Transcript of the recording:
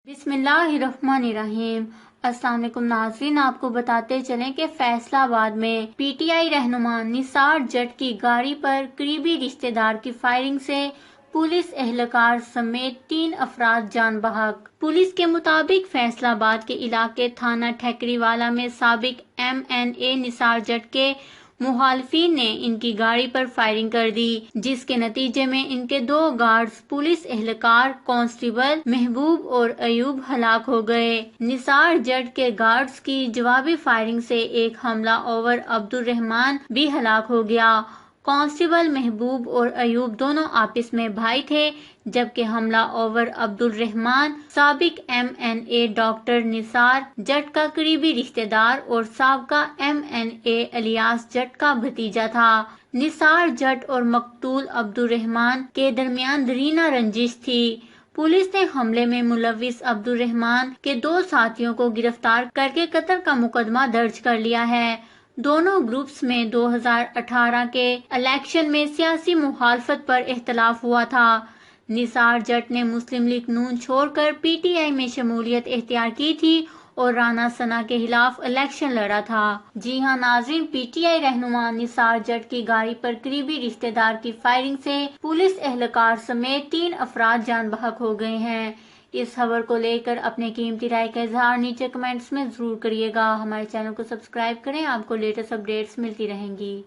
बिस्मिल्लाहिर्रहमानिर्रहीम। अस्सलाम वालेकुम नाज़रीन, आपको बताते चलें कि फैसलाबाद में पीटीआई रहनुमा निसार जट की गाड़ी पर करीबी रिश्तेदार की फायरिंग से पुलिस एहलकार समेत 3 अफराद जान बहक। पुलिस के मुताबिक फैसलाबाद के इलाके थाना ठेकरीवाला में साबिक MNA निसार जट के मुखालिफिन ने इनकी गाड़ी पर फायरिंग कर दी, जिसके नतीजे में इनके 2 गार्ड्स पुलिस एहलकार कांस्टेबल महबूब और अयूब हलाक हो गए। निसार जट के गार्ड्स की जवाबी फायरिंग से एक हमला ओवर अब्दुल रहमान भी हलाक हो गया। कांस्टेबल महबूब और अयूब दोनों आपस में भाई थे, जबकि हमला ओवर अब्दुल रहमान साबिक MNA डॉक्टर निसार जट का करीबी रिश्तेदार और साबका MNA इलियास जट का भतीजा था। निसार जट और मकतूल अब्दुल रहमान के दरमियान दरीना रंजिश थी। पुलिस ने हमले में मुलविस अब्दुल रहमान के 2 साथियों को गिरफ्तार करके कत्ल का मुकदमा दर्ज कर लिया है। दोनों ग्रुप्स में 2018 के इलेक्शन में सियासी मुखालफत पर इख्तलाफ हुआ था। निसार जट ने मुस्लिम लीग नून छोड़कर PTI में शमूलियत इख्तियार की थी और राना सना के खिलाफ इलेक्शन लड़ा था। जी हां नाज़रीन, PTI रहनुमा निसार जट की गाड़ी पर करीबी रिश्तेदार की फायरिंग से पुलिस एहलकार समेत 3 अफराद जान बहक हो गए हैं। इस खबर को लेकर अपने कीमती राय का इजहार नीचे कमेंट्स में जरूर करिएगा। हमारे चैनल को सब्सक्राइब करें, आपको लेटेस्ट अपडेट्स मिलती रहेंगी।